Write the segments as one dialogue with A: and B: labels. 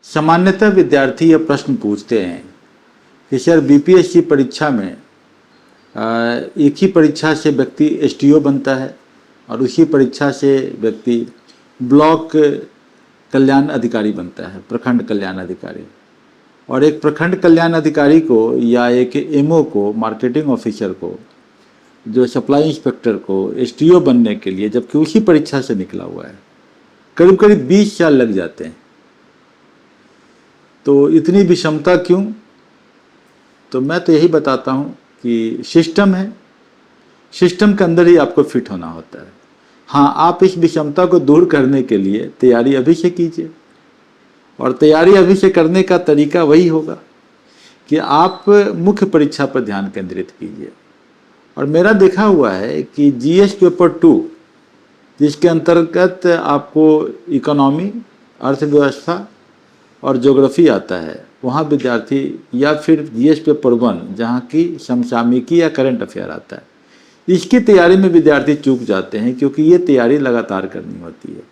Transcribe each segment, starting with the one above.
A: सामान्यतः विद्यार्थी यह प्रश्न पूछते हैं कि सर बीपीएससी परीक्षा में एक ही परीक्षा से व्यक्ति एसटीओ बनता है और उसी परीक्षा से व्यक्ति ब्लॉक कल्याण अधिकारी बनता है, प्रखंड कल्याण अधिकारी। और एक प्रखंड कल्याण अधिकारी को या एक एमओ को, मार्केटिंग ऑफिसर को, जो सप्लाई इंस्पेक्टर को एसटीओ बनने के लिए जबकि उसी परीक्षा से निकला हुआ है, करीब करीब 20 साल लग जाते हैं। तो इतनी विषमता क्यों? तो मैं तो यही बताता हूँ कि सिस्टम है, सिस्टम के अंदर ही आपको फिट होना होता है। हाँ, आप इस विषमता को दूर करने के लिए तैयारी अभी से कीजिए, और तैयारी अभी से करने का तरीका वही होगा कि आप मुख्य परीक्षा पर ध्यान केंद्रित कीजिए। और मेरा देखा हुआ है कि जीएस पेपर 2, जिसके अंतर्गत आपको इकोनॉमी, अर्थव्यवस्था और ज्योग्राफी आता है, वहाँ विद्यार्थी, या फिर जीएस पेपर 1 जहाँ की समसामयिकी या करंट अफेयर आता है, इसकी तैयारी में विद्यार्थी चूक जाते हैं, क्योंकि ये तैयारी लगातार करनी होती है।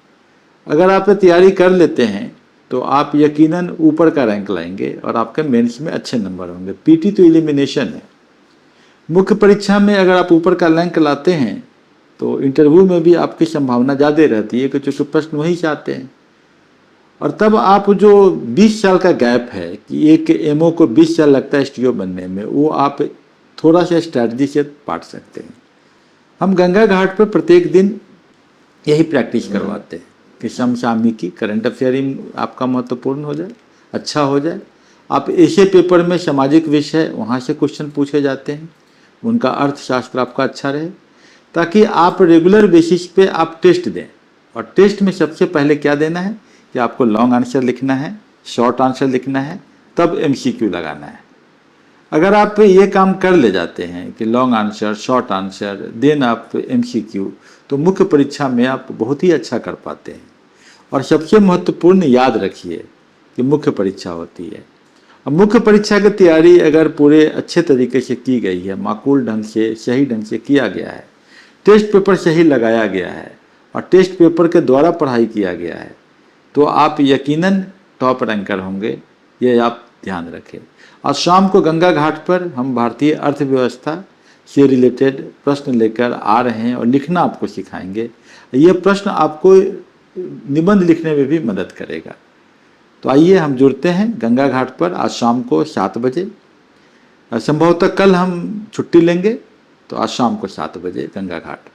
A: अगर आप तैयारी कर लेते हैं तो आप यकीनन ऊपर का रैंक लाएंगे और आपके मेंस में अच्छे नंबर होंगे। पीटी तो एलिमिनेशन है। मुख्य परीक्षा में अगर आप ऊपर का रैंक लाते हैं तो इंटरव्यू में भी आपकी संभावना ज़्यादा रहती है, क्योंकि प्रश्न वहीं से आते हैं। और तब आप जो 20 साल का गैप है कि एक एमओ को 20 साल लगता है एसटीओ बनने में, वो आप थोड़ा सा स्ट्रैटेजी से पाट सकते हैं। हम गंगा घाट पर प्रत्येक दिन यही प्रैक्टिस करवाते हैं कि समसामयिकी, करंट अफेयर आपका महत्वपूर्ण हो जाए, अच्छा हो जाए। आप ऐसे पेपर में सामाजिक विषय, वहाँ से क्वेश्चन पूछे जाते हैं, उनका अर्थशास्त्र आपका अच्छा रहे, ताकि आप रेगुलर बेसिस पे आप टेस्ट दें। और टेस्ट में सबसे पहले क्या देना है कि आपको लॉन्ग आंसर लिखना है, शॉर्ट आंसर लिखना है, तब एमसीक्यू लगाना है। अगर आप ये काम कर ले जाते हैं कि long answer, short answer, then आप एमसीक्यू, तो मुख्य परीक्षा में आप बहुत ही अच्छा कर पाते हैं। और सबसे महत्वपूर्ण याद रखिए कि मुख्य परीक्षा होती है। अब मुख्य परीक्षा की तैयारी अगर पूरे अच्छे तरीके से की गई है, माकूल ढंग से, सही ढंग से किया गया है, टेस्ट पेपर सही लगाया गया है और टेस्ट पेपर के द्वारा पढ़ाई किया गया है, तो आप यकीनन टॉप रैंकर होंगे। ये आप ध्यान रखें। आज शाम को गंगा घाट पर हम भारतीय अर्थव्यवस्था से रिलेटेड प्रश्न लेकर आ रहे हैं और लिखना आपको सिखाएंगे। ये प्रश्न आपको निबंध लिखने में भी मदद करेगा। तो आइए हम जुड़ते हैं गंगा घाट पर आज शाम को 7 बजे। संभवतः कल हम छुट्टी लेंगे, तो आज शाम को 7 बजे गंगा घाट।